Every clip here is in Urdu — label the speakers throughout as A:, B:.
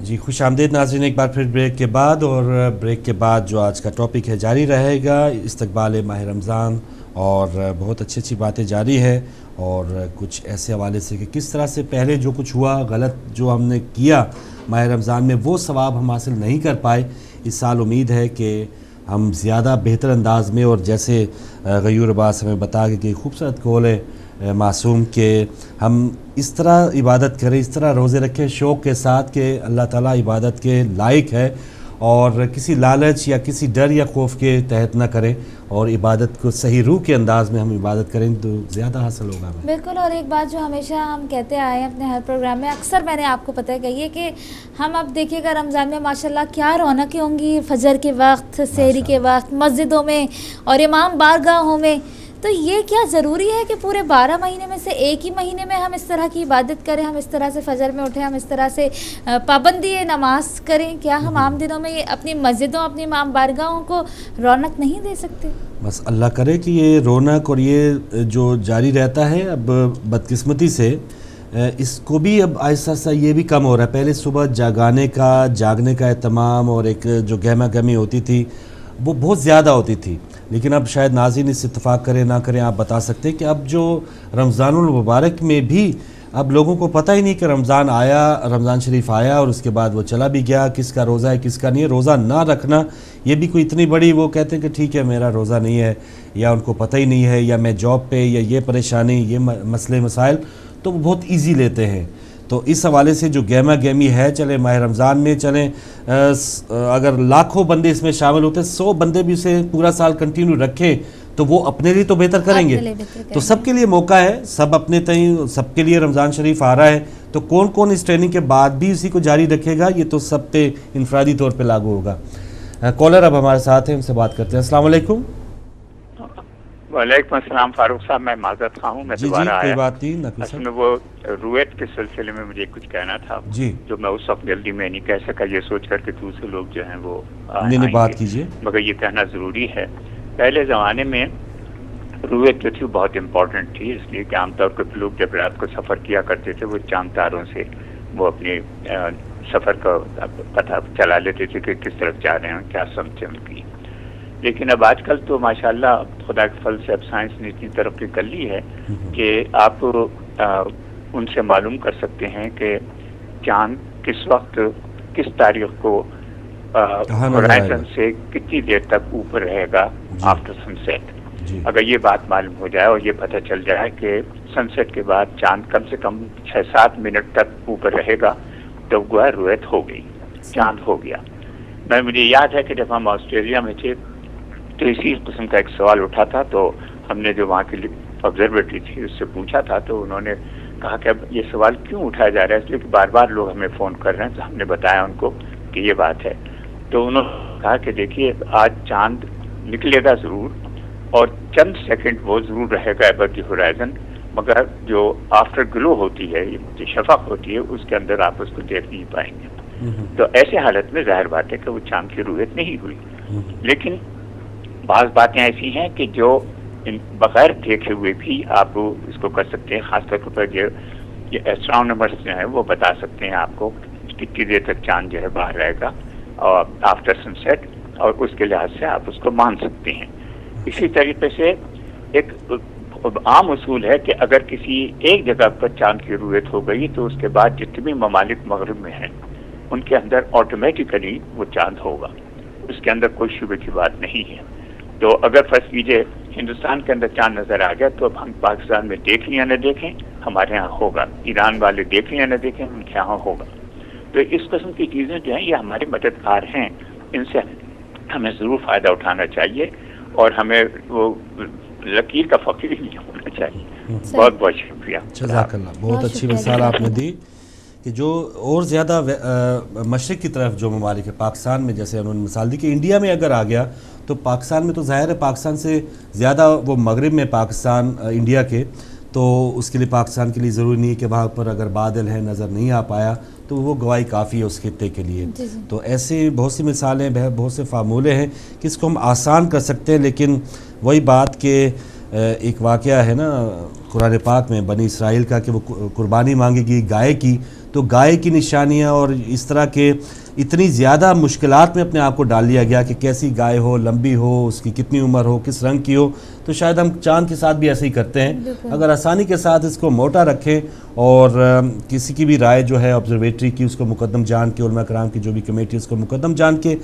A: جی خوش آمدید ناظرین، ایک بار پھر بریک کے بعد، اور بریک کے بعد جو آج کا ٹاپک ہے جاری رہے گا استقبال ماہ رمضان، اور بہت اچھی باتیں جاری ہے، اور کچھ ایسے حوالے سے کہ کس طرح سے پہلے جو کچھ ہوا غلط جو ہم نے کیا ماہ رمضان میں وہ ثواب ہم حاصل نہیں کر پائے، اس سال امید ہے کہ ہم زیادہ بہتر انداز میں، اور جیسے غیور عباس ہمیں بتا کہ خوبصورت قول ہے معصوم کہ ہم اس طرح عبادت کریں، اس طرح روزے رکھیں شوق کے ساتھ کہ اللہ تعالیٰ عبادت کے لائق ہے، اور کسی لالچ یا کسی ڈر یا خوف کے تحت نہ کریں، اور عبادت کو صحیح روح کے انداز میں ہم عبادت کریں تو زیادہ حاصل ہوگا ہمیں۔
B: بالکل، اور ایک بات جو ہمیشہ ہم کہتے آئے ہیں اپنے ہر پروگرام میں، اکثر میں نے آپ کو پتہ کہی ہے کہ ہم اب دیکھیے گا رمضان میں ماشاءاللہ کیا رونقیں ہوں گی، فجر کے وقت، سحری کے وقت، مسجدوں میں اور امام بارگاہوں میں۔ تو یہ کیا ضروری ہے کہ پورے 12 مہینے میں سے ایک ہی مہینے میں ہم اس طرح کی عبادت کریں، ہم اس طرح سے فجر میں اٹھیں، ہم اس طرح سے پابندی نماز کریں؟ کیا ہم عام دنوں میں اپنی مسجدوں، اپنی امام بارگاہوں کو رونق نہیں دے سکتے؟
A: بس اللہ کرے کہ یہ رونق اور یہ جو جاری رہتا ہے، اب بدقسمتی سے اس کو بھی اب آہستہ آہستہ یہ بھی کم ہو رہا ہے۔ پہلے صبح جاگنے کا اہتمام اور ایک جو گہما گہمی ہوتی تھی وہ بہت زیادہ ہوتی تھی، لیکن اب شاید ناظرین اس سے اتفاق کریں نہ کریں، آپ بتا سکتے ہیں کہ اب جو رمضان المبارک میں بھی اب لوگوں کو پتہ ہی نہیں کہ رمضان شریف آیا اور اس کے بعد وہ چلا بھی گیا، کس کا روزہ ہے کس کا نہیں ہے۔ روزہ نہ رکھنا یہ بھی کوئی اتنی بڑی، وہ کہتے ہیں کہ ٹھیک ہے میرا روزہ نہیں ہے، یا ان کو پتہ ہی نہیں ہے، یا میں جاب پہ، یا یہ پریشانی، یہ مسئلے مسائل تو وہ بہت ایزی لیتے ہیں۔ تو اس حوالے سے جو گہما گہمی ہے، چلے ماہ رمضان میں چلیں اگر لاکھوں بندے اس میں شامل ہوتے ہیں، 100 بندے بھی اسے پورا سال کنٹینیو رکھیں تو وہ اپنے لیے تو بہتر کریں گے، تو سب کے لیے موقع ہے، سب اپنے تئیں، سب کے لیے رمضان شریف آ رہا ہے، تو کون کون اس ٹریننگ کے بعد بھی اسی کو جاری رکھے گا، یہ تو سب پہ انفرادی طور پہ لاگو ہوگا۔ کالر اب ہمارے ساتھ ہیں، ان سے بات کرتے ہیں۔ السلام علیکم۔
C: وعلیکم السلام فاروق صاحب، میں معذرت خواہ ہوں، میں دوبارہ آیا۔
A: کوئی بات نہیں،
C: اصل میں وہ رویت کے سلسلے میں مجھے کچھ کہنا تھا جو میں اس وقت جلدی میں نہیں کہہ سکا، یہ سوچ کر کہ دوسرے لوگ جو ہیں وہ
A: نہیں بات کیجیے،
C: مگر یہ کہنا ضروری ہے۔ پہلے زمانے میں رویت جو تھی بہت امپورٹنٹ تھی، اس لیے کہ عام طور پر لوگ جب رات کو سفر کیا کرتے تھے وہ چاند تاروں سے وہ اپنے سفر کا پتہ چلا لیتے تھے کہ کس طرف جا رہے ہیں، کیا سمت ہے ان کی۔ لیکن اب آج کل تو ماشاءاللہ خدا کے فضل سے اب سائنس نے اتنی ترقی کر لی ہے کہ آپ ان سے معلوم کر سکتے ہیں کہ چاند کس وقت کس تاریخ کو ہورائزن سے کتنی دیر تک اوپر رہے گا آفٹر سن سیٹ۔ اگر یہ بات معلوم ہو جائے اور یہ پتہ چل جائے کہ سن سیٹ کے بعد چاند کم سے کم 6-7 منٹ تک اوپر رہے گا تو گویا رویت ہو گئی، چاند ہو گیا۔ مجھے یاد ہے کہ جب ہم آسٹریلیا میں تھے تو اسی قسم کا ایک سوال اٹھا تھا، تو ہم نے جو وہاں کی آبزرویٹری تھی اس سے پوچھا تھا، تو انہوں نے کہا کہ اب یہ سوال کیوں اٹھایا جا رہا ہے، اس لیے کہ بار بار لوگ ہمیں فون کر رہے ہیں، تو ہم نے بتایا ان کو کہ یہ بات ہے۔ تو انہوں نے کہا کہ دیکھیے آج چاند نکلے گا ضرور اور چند سیکنڈ وہ ضرور رہے گا ایبر دی ہورائزن، مگر جو آفٹر گلو ہوتی ہے، جو شفق ہوتی ہے، اس کے اندر آپ اس کو دیکھ نہیں پائیں گے۔ تو ایسے حالت میں ظاہر بات ہے کہ وہ چاند کی رویت نہیں ہوئی۔ لیکن بعض باتیں ایسی ہیں کہ جو بغیر دیکھے ہوئے بھی آپ اس کو کر سکتے ہیں، خاص طور پر یہ ایسٹرونامرز جو ہیں وہ بتا سکتے ہیں آپ کو کتنی دیر تک چاند جو ہے باہر رہے گا اور آفٹر سن سیٹ، اور اس کے لحاظ سے آپ اس کو مان سکتے ہیں۔ اسی طریقے سے ایک عام اصول ہے کہ اگر کسی ایک جگہ پر چاند کی رویت ہو گئی تو اس کے بعد جتنے بھی ممالک مغرب میں ہیں ان کے اندر آٹومیٹیکلی وہ چاند ہوگا، اس کے اندر کوئی شبے کی بات نہیں ہے۔ تو اگر فرض کیجئے ہندوستان کے اندر چاند نظر آ گیا تو اب ہم پاکستان میں دیکھ لیں یا نہ دیکھیں ہمارے ہاں ہوگا، ایران والے دیکھ لیں یا نہ دیکھیں ان کے یہاں ہوگا۔ تو اس قسم کی چیزیں جو ہیں یہ ہمارے مددگار ہیں، ان سے ہمیں ضرور فائدہ اٹھانا چاہیے اور ہمیں وہ لکیر کا فقیر ہی نہیں ہونا چاہیے۔ بہت بہت شکریہ،
A: جزاک اللہ۔ بہت اچھی مثال آپ نے دی کہ جو اور زیادہ مشرق کی طرف جو ممالک ہے، پاکستان میں جیسے انہوں نے مثال دی کہ انڈیا میں اگر آ گیا تو پاکستان میں تو ظاہر ہے پاکستان سے زیادہ وہ مغرب میں پاکستان انڈیا کے، تو اس کے لیے پاکستان کے لیے ضروری نہیں ہے کہ وہاں پر اگر بادل ہے نظر نہیں آ پایا تو وہ گواہی کافی ہے اس خطے کے لیے۔ تو ایسے بہت سی مثالیں، بہت سے فارمولے ہیں کہ اس کو ہم آسان کر سکتے ہیں، لیکن وہی بات کہ ایک واقعہ ہے نا قرآن پاک میں بنی اسرائیل کا کہ وہ قربانی مانگے گی گائے کی، تو گائے کی نشانیاں اور اس طرح کے اتنی زیادہ مشکلات میں اپنے آپ کو ڈال لیا گیا کہ کیسی گائے ہو، لمبی ہو، اس کی کتنی عمر ہو، کس رنگ کی ہو. تو شاید ہم چاند کے ساتھ بھی ایسے ہی کرتے ہیں. اگر آسانی کے ساتھ اس کو موٹا رکھیں اور کسی کی بھی رائے جو ہے آبزرویٹری کی اس کو مقدم جان کے، علماء کرام کی جو بھی کمیٹی اس کو مقدم جان کے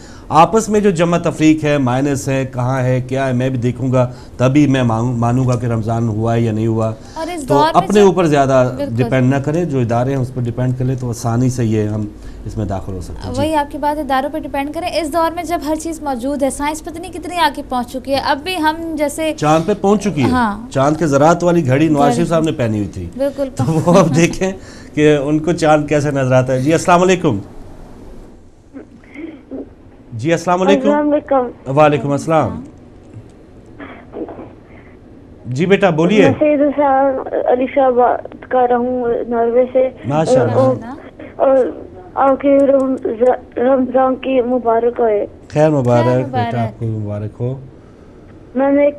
A: آپس میں جو جمع تفریق ہے، مائنس ہے، کہاں ہے، کیا ہے، میں بھی دیکھوں گا تبھی میں مانوں گا کہ رمضان ہوا ہے یا نہیں ہوا. تو اپنے اوپر زیادہ ڈیپینڈ نہ کریں، جو ادارے ہیں اس پر ڈیپینڈ کریں تو آسانی سے یہ ہم اس میں داخل ہو سکتے ہیں.
B: وہی آپ کی بات اداروں پہ ڈیپینڈ کریں. اس دور میں جب ہر چیز موجود ہے، سائنس پتہ نہیں کتنی آگے پہنچ چکی ہے. اب بھی ہم جیسے
A: چاند پہ پہنچ چکی ہے. چاند کے ذرات والی گھڑی نواز شریف صاحب نے پہنی ہوئی تھی.
B: بالکل.
A: تو وہ اب دیکھیں کہ ان کو چاند کیسے نظر آتا ہے. جی السلام علیکم. جی السلام علیکم. وعلیکم السلام. جی بیٹا بولیے.
D: میں سید حسین علی شاہ بات کر رہا ہوں ناروے سے.
A: ماشاء اللہ.
D: اور آپ کے رمضان کی مبارک ہو.
A: خیر مبارک بیٹا، آپ کو مبارک ہو.
D: میں نے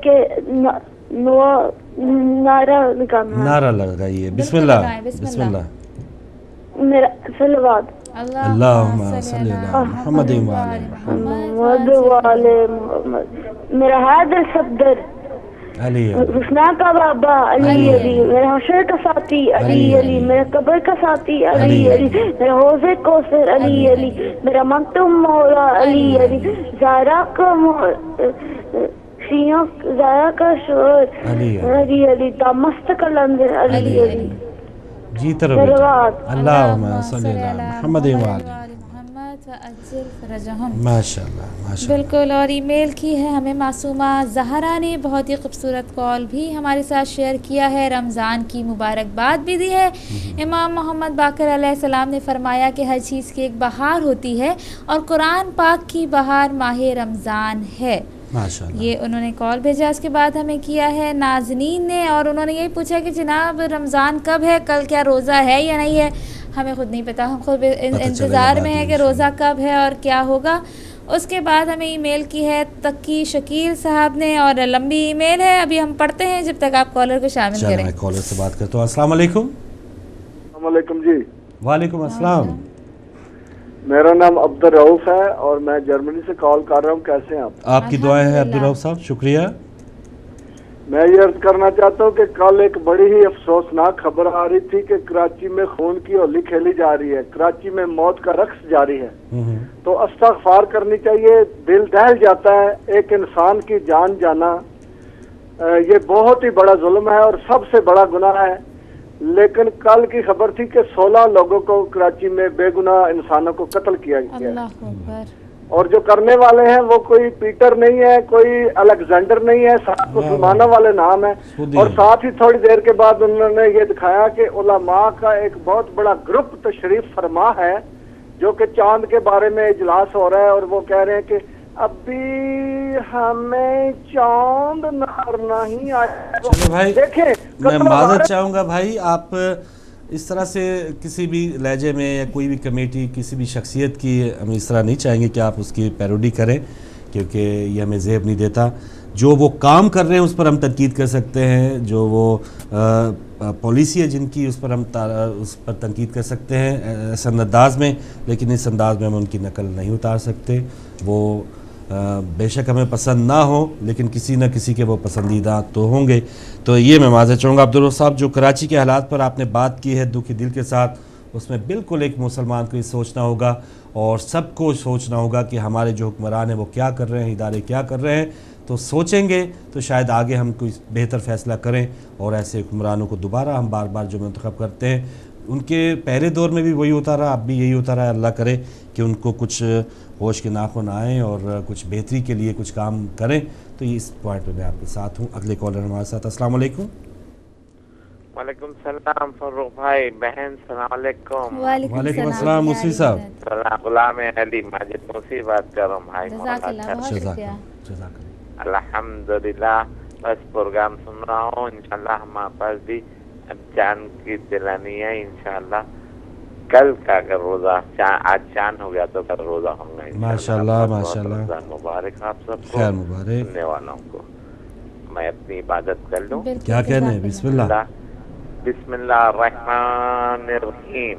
D: نعرہ نکالنا.
A: نعرہ لگائیے. بسم اللہ. بسم اللہ.
D: میرا صلوات.
A: اللہم صلی اللہ محمد
D: وعلى محمد. میرا حیدر صفدر
A: علی
D: حسنا کا بابا علی علی. میرا حشر کا ساتھی علی علی. میرا قبر کا ساتھی علی علی. میرا حوض کوثر علی علی. میرا مکتوم مولا علی علی. زہرا کا شیعوں زہرا کا شور علی علی. دامست قلندر علی علی.
A: جی طرف اللہم صلی اللہ محمد وعلی ماشاء اللہ.
B: بالکل. اور ای میل کی ہے ہمیں معصومہ زہرا نے، بہت ہی خوبصورت کال بھی ہمارے ساتھ شیئر کیا ہے، رمضان کی مبارکباد بھی دی ہے. امام محمد باقر علیہ السلام نے فرمایا کہ ہر چیز کی ایک بہار ہوتی ہے اور قرآن پاک کی بہار ماہ رمضان ہے. یہ انہوں نے کال بھیجا. اس کے بعد ہمیں کیا ہے نازنین نے، اور انہوں نے یہی پوچھا کہ جناب رمضان کب ہے، کل کیا روزہ ہے یا نہیں ہے. ہمیں خود نہیں پتا، ہم خود انتظار میں ہے کہ روزہ کب ہے اور کیا ہوگا. اس کے بعد ہمیں ای میل کی ہے تقی شکیل صاحب نے، اور لمبی ای میل ہے، ابھی ہم پڑھتے ہیں جب تک آپ کالر کو شامل کریں.
A: میں کالر سے بات کرتا ہوں. السلام علیکم.
E: السلام علیکم. جی
A: وعلیکم السلام.
E: میرا نام عبدالرؤف ہے اور میں جرمنی سے کال کر رہا ہوں. کیسے ہیں
A: آپ کی دعائیں ہیں عبدالرؤف صاحب، شکریہ.
E: میں یہ عرض کرنا چاہتا ہوں کہ کل ایک بڑی ہی افسوسناک خبر آ رہی تھی کہ کراچی میں خون کی ہولی کھیلی جا رہی ہے، کراچی میں موت کا رقص جاری ہے. تو استغفار کرنی چاہیے. دل دہل جاتا ہے ایک انسان کی جان جانا. یہ بہت ہی بڑا ظلم ہے اور سب سے بڑا گناہ ہے. لیکن کل کی خبر تھی کہ 16 لوگوں کو کراچی میں بے گناہ انسانوں کو قتل کیا گیا. اور جو کرنے والے ہیں وہ کوئی پیٹر نہیں ہے، کوئی الیگزینڈر نہیں ہے، ساتھ مسلمانوں والے نام ہیں. اور ساتھ ہی تھوڑی دیر کے بعد انہوں نے یہ دکھایا کہ علماء کا ایک بہت بڑا گروپ تشریف فرما ہے جو کہ چاند کے بارے میں اجلاس ہو رہا ہے، اور وہ کہہ رہے ہیں کہ ابھی ہمیں چاند نظر نہیں آیا.
A: چلو بھائی،
E: دیکھیں
A: میں معذرت چاہوں گا بھائی، آپ اس طرح سے کسی بھی لہجے میں یا کوئی بھی کمیٹی کسی بھی شخصیت کی ہم اس طرح نہیں چاہیں گے کہ آپ اس کی پیروڈی کریں، کیونکہ یہ ہمیں زیب نہیں دیتا. جو وہ کام کر رہے ہیں اس پر ہم تنقید کر سکتے ہیں، جو وہ پالیسی ہے جن کی اس پر ہم اس پر تنقید کر سکتے ہیں اس انداز میں، لیکن اس انداز میں ہم ان کی نقل نہیں اتار سکتے. وہ بے شک ہمیں پسند نہ ہو لیکن کسی نہ کسی کے وہ پسندیدہ تو ہوں گے. تو یہ میں معذرت چاہوں گا. عبدالرؤف صاحب، جو کراچی کے حالات پر آپ نے بات کی ہے دکھی دل کے ساتھ، اس میں بالکل ایک مسلمان کو یہ سوچنا ہوگا اور سب کو سوچنا ہوگا کہ ہمارے جو حکمران ہیں وہ کیا کر رہے ہیں، ادارے کیا کر رہے ہیں. تو سوچیں گے تو شاید آگے ہم کوئی بہتر فیصلہ کریں، اور ایسے حکمرانوں کو دوبارہ ہم بار بار جو منتخب کرتے ہیں ان کے پہلے دور میں بھی وہی ہوتا رہا، اب بھی یہی ہوتا رہا. اللہ کرے کہ ان کو کچھ ہوش کے ناخن آئیں اور کچھ بہتری کے لیے کچھ کام کریں. تو یہ اس پوائنٹ پہ میں آپ کے ساتھ ہوں. اگلے کالر ہمارے ساتھ. السلام علیکم.
F: وعلیکم السلام فاروق بھائی. بہن السلام علیکم.
A: وعلیکم السلام موسی صاحب.
F: غلام علی ماجد موسی بات کر رہا ہوں بھائی. الحمدللہ بس پروگرام سن رہا ہوں. انشاءاللہ ہمارے پاس بھی اب چاند کی دلانی ہے. انشاءاللہ کل کا اگر روزہ آج چاند ہو گیا تو کل روزہ ہوں گا.
A: ماشاءاللہ ماشاءاللہ.
F: رمضان مبارک آپ سب کو،
A: خیر مبارک.
F: سننے والوں کو. میں اپنی عبادت کر لوں.
A: کیا کہنے؟ بسم اللہ.
F: بسم اللہ الرحمن الرحیم.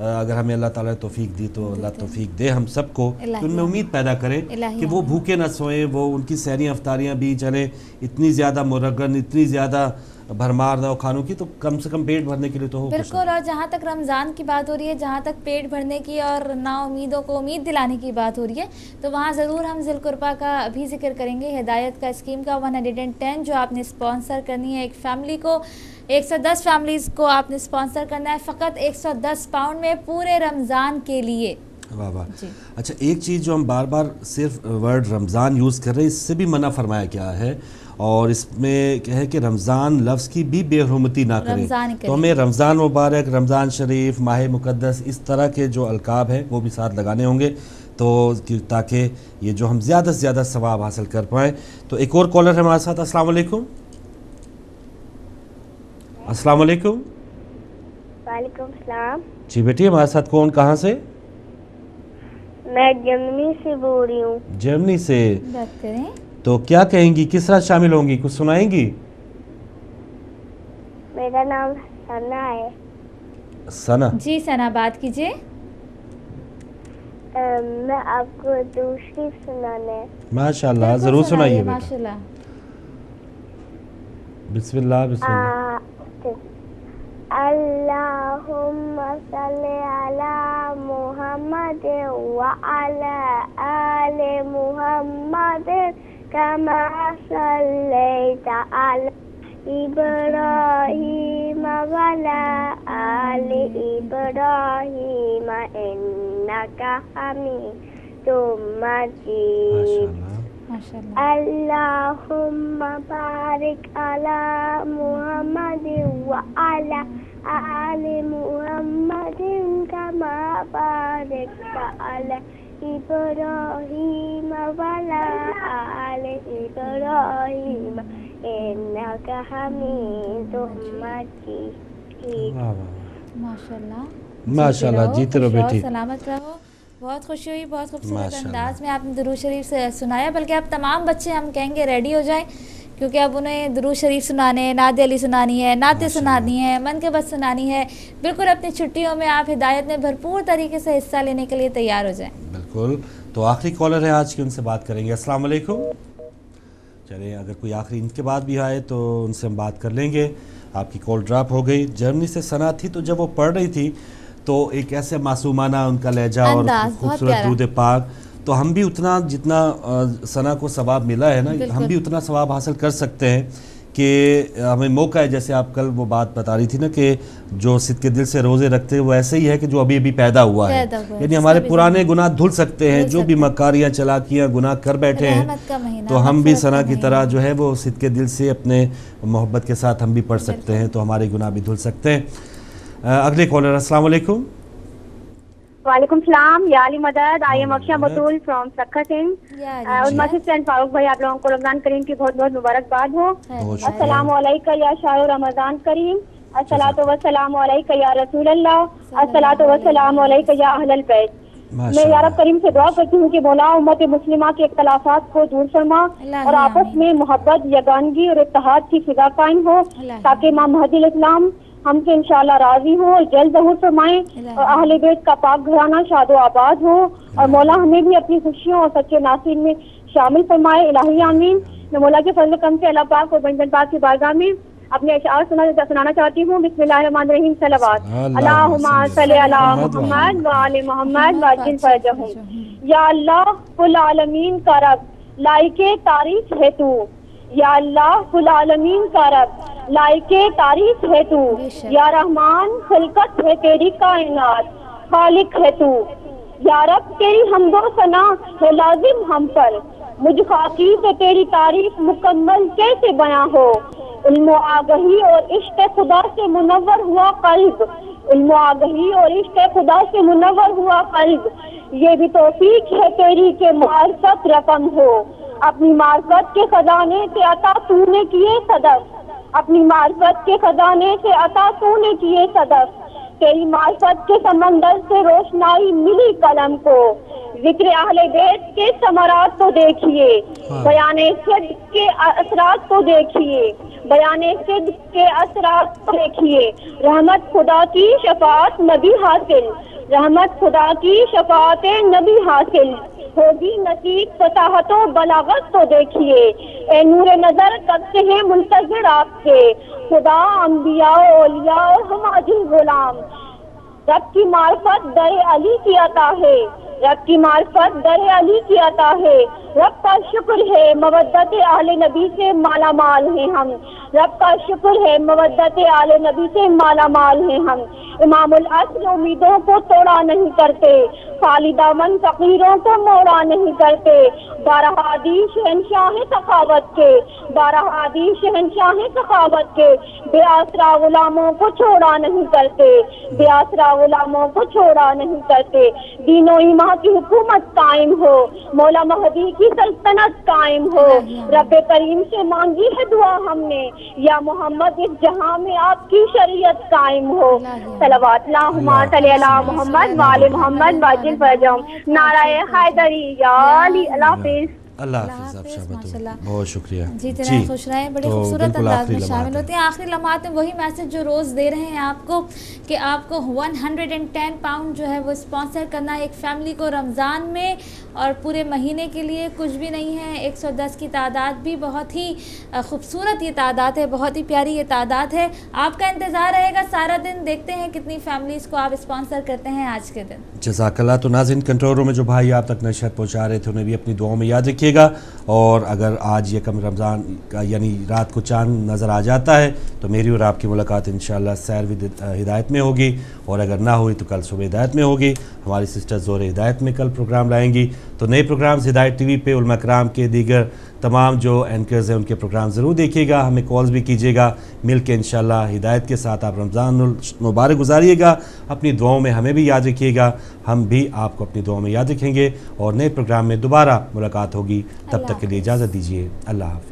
A: اگر ہمیں اللہ تعالیٰ نے توفیق دی تو اللہ توفیق دے ہم سب کو کہ ان میں امید پیدا کریں کہ وہ بھوکے نہ سوئیں، وہ ان کی سحریاں افطاریاں بھی چلیں اتنی زیادہ مرغن، اتنی زیادہ بھرمار نہ ہو کھانوں کی، تو کم سے کم پیٹ بھرنے کے لیے تو ہو.
B: بالکل. اور جہاں تک رمضان کی بات ہو رہی ہے، جہاں تک پیٹ بھرنے کی اور نا امیدوں کو امید دلانے کی بات ہو رہی ہے، تو وہاں ضرور ہم ذی القربہ کا بھی ذکر کریں گے، ہدایت کا اسکیم کا 110 جو آپ نے اسپانسر کرنی ہے. ایک فیملی کو 110 فیملیز کو آپ نے اسپانسر کرنا ہے فقط 110 پاؤنڈ میں پورے رمضان کے لیے.
A: واہ واہ. اچھا ایک چیز جو ہم بار بار صرف ورڈ رمضان یوز کر رہے ہیں، اس سے بھی منع فرمایا کیا ہے، اور اس میں ہے کہ رمضان لفظ کی بھی بے حرمتی نہ کریں. تو ہمیں رمضان مبارک، رمضان شریف، ماہ مقدس، اس طرح کے جو القاب ہیں وہ بھی ساتھ لگانے ہوں گے، تو تاکہ یہ جو ہم زیادہ سے زیادہ ثواب حاصل کر پائیں. تو ایک اور کالر ہے ہمارے ساتھ. السلام علیکم. السلام علیکم.
D: وعلیکم السلام.
A: جی بیٹی ہمارے ساتھ کون، کہاں سے؟
D: میں جرمنی سے بول رہی ہوں.
A: جرمنی سے.
B: بات کریں
A: تو کیا کہیں گی، کس طرح شامل ہوں گی، کچھ سنائیں گی؟
D: میرا نام ثنا ہے.
A: ثنا.
B: جی ثنا بات کیجیے.
D: میں آپ کو دوسری سنانا ہے.
A: ماشاء اللہ ضرور سنائیے بیٹا.
B: ماشاء اللہ.
A: بسم اللہ بسم اللہ.
D: اللہم صلی علی محمد وعلی آل محمد کما صلیت علی ابراہیم وعلی آل ابراہیم انک حمید مجید. اللہم بارک علی محمد وعلی آل محمد کما بارکت علی ابراہیم وعلی آل ابراہیم انک حمید مجید.
B: ماشاء اللہ.
A: ماشاء اللہ. جیتے رہو بیٹی.
B: سلامت رہو. بہت خوشی ہوئی، بہت خوبصورت انداز میں آپ نے درود شریف سے سنایا. بلکہ اب تمام بچے ہم کہیں گے ریڈی ہو جائیں، کیونکہ اب انہیں درود شریف سنانے، نعت علی سنانی ہے، نعتیں سنانی ہے، منقبت سنانی ہے. بالکل اپنی چھٹیوں میں آپ ہدایت میں بھرپور طریقے سے حصہ لینے کے لیے تیار ہو جائیں.
A: بالکل. تو آخری کالر ہے آج کی، ان سے بات کریں گے. السلام علیکم. چلیں اگر کوئی آخری ان کے بعد بھی آئے تو ان سے ہم بات کر لیں گے. آپ کی کال ڈراپ ہو گئی. جرمنی سے ثنا تھی، تو جب وہ پڑھ رہی تھی تو ایک ایسے معصومانہ ان کا لہجہ اور خوبصورت درود پاک، تو ہم بھی اتنا جتنا ثنا کو ثواب ملا ہے نا، ہم بھی اتنا ثواب حاصل کر سکتے ہیں کہ ہمیں موقع ہے. جیسے آپ کل وہ بات بتا رہی تھی نا کہ جو صدقے دل سے روزے رکھتے ہیں وہ ایسے ہی ہے کہ جو ابھی ابھی پیدا ہوا ہے، یعنی ہمارے پرانے گناہ دھل سکتے ہیں، جو بھی مکاریاں چلاکیاں گناہ کر بیٹھے ہیں، تو ہم بھی ثنا کی طرح جو ہے وہ صدقے دل سے اپنے محبت کے ساتھ ہم بھی پڑھ سکتے ہیں، تو ہمارے گناہ بھی دھل سکتے ہیں. اگلے کالر. السلام علیکم.
G: وعلیکم السلام. یا علی مدد. آئی ایم اکشا بطول فرام سکھا سنگھ. اور مسجد فرینڈ فاروق بھائی، آپ لوگوں کو رمضان کریم کی بہت بہت مبارکباد ہو. السلام علیکم یا شاہ رمضان کریم. الصلاۃ والسلام علیک یا رسول اللہ. الصلاۃ والسلام علیک یا اہل البیت. میں یا رب کریم سے دعا کرتی ہوں کہ مولا امت مسلمہ کے اختلافات کو دور فرما اور آپس میں محبت، یگانگی اور اتحاد کی فضا قائم ہو، تاکہ امام مہدی علیہ السلام ہم سے انشاءاللہ راضی ہوں اور جلد ظہور فرمائیں اور اہل بیت کا پاک گھرانہ شاد و آباد ہو، اور مولا ہمیں بھی اپنی خوشیوں اور سچے ناصرین میں شامل فرمائے. الہی آمین. میں مولا کے فضل کرم سے اللہ پاک اور بن پاک کی بارگاہ میں اپنے اشعار سنانا چاہتی ہوں. بسم اللہ الرحمن الرحیم. صلوات. اللہم صلی علی محمد وآل محمد وعجل فرجہم. یا اللہ کل عالمین کا رب، لائق تعریف ہے تو. یا اللہ کل عالمین کا رب، لائق تعریف ہے تو. یا رحمان خلقت ہے تیری کائنات، خالق ہے تو. یا رب تیری حمد و ثنا ہے لازم ہم پر، مجھ خاکی سے تیری تعریف مکمل کیسے بیاں ہو. علم و آگہی اور عشق خدا سے منور ہوا قلب، علم و آگہی اور عشق خدا سے منور ہوا قلب. یہ بھی توفیق ہے تیری کہ معرفت رقم ہو. اپنی معرفت کے خزانے سے عطا تو نے کیے صدف، اپنی معرفت کے خزانے سے عطا تو نے کیے صدف. تیری معرفت کے سمندر سے روشنائی ملی قلم کو، ذکر اہل بیت کے ثمرات کو دیکھیے، بیان صدق کے اثرات کو دیکھیے، بیان صدق کے اثرات کو دیکھیے، رحمت خدا کی شفاعت نبی حاصل، رحمت خدا کی شفاعت نبی حاصل، ہوگی نصیب فصاحت و بلاغت کو دیکھیے، اے نور نظر کب سے ہیں منتظر آپ کے خدا، انبیاء و اولیاء اور ہم عاجز غلام، رب کی معرفت در علی کی عطا ہے، رب کی معرفت در علی کی عطا ہے، رب کا شکر ہے مودت اہل نبی سے مالا مال ہیں ہم، رب کا شکر ہے مودت اہل نبی سے مالا مال ہیں ہم، امام العصر امیدوں کو توڑا نہیں کرتے، خالی دامن فقیروں کو موڑا نہیں کرتے، بارہ ہادی شہنشاہ سخاوت کے، بارہ ہادی شہنشاہ سخاوت کے، بے آسرا غلاموں کو چھوڑا نہیں کرتے، بے آسرا غلاموں کو چھوڑا نہیں کرتے، دین و ایمان کی حکومت قائم ہو، مولا مہدی کی سلطنت قائم ہو، رب کریم سے مانگی ہے دعا ہم نے، یا محمد اس جہاں میں آپ کی شریعت قائم ہو، صلوات اللہم صلی علی محمد وآل محمد واجل فرجم، نعرہ حیدری یا علی، اللہ حافظ۔
A: اللہ حافظ آپ شامل، بہت شکریہ
B: جی تنہا خوش رہیں، بڑے خوبصورت انداز میں شامل ہوتے ہیں۔ آخری لمحات میں وہی میسج جو روز دے رہے ہیں آپ کو کہ آپ کو 110 پاؤنڈ جو ہے وہ اسپانسر کرنا ہے ایک فیملی کو رمضان میں، اور پورے مہینے کے لیے کچھ بھی نہیں ہے۔ 110 کی تعداد بھی بہت ہی خوبصورت یہ تعداد ہے، بہت ہی پیاری یہ تعداد ہے۔ آپ کا انتظار رہے گا سارا دن، دیکھتے ہیں کتنی فیملیز کو آپ اسپانسر کرتے ہیں آج کے دن۔
A: جزاک اللہ۔ تو ناظرین کنٹرول روم میں جو بھائی آپ تک نشر پہنچا رہے تھے انہیں بھی اپنی دعاؤں میں یاد رکھیے گا، اور اگر آج یکم رمضان کا یعنی رات کو چاند نظر آ جاتا ہے تو میری اور آپ کی ملاقات انشاءاللہ سیر ود ہدایت میں ہوگی، اور اگر نہ ہوئی تو کل صبح ہدایت میں ہوگی۔ ہماری سسٹر زور ہدایت میں کل پروگرام لائیں گی، تو نئے پروگرامز ہدایت ٹی وی پہ علماء کرام کے دیگر تمام جو اینکرز ہیں ان کے پروگرام ضرور دیکھیے گا، ہمیں کالز بھی کیجیے گا، مل کے انشاءاللہ ہدایت کے ساتھ آپ رمضان المبارک گزاریے گا، اپنی دعاؤں میں ہمیں بھی یاد رکھیے گا، ہم بھی آپ کو اپنی دعاؤں میں یاد رکھیں گے، اور نئے پروگرام میں دوبارہ ملاقات ہوگی، تب تک کے لیے اجازت دیجیے، اللہ حافظ۔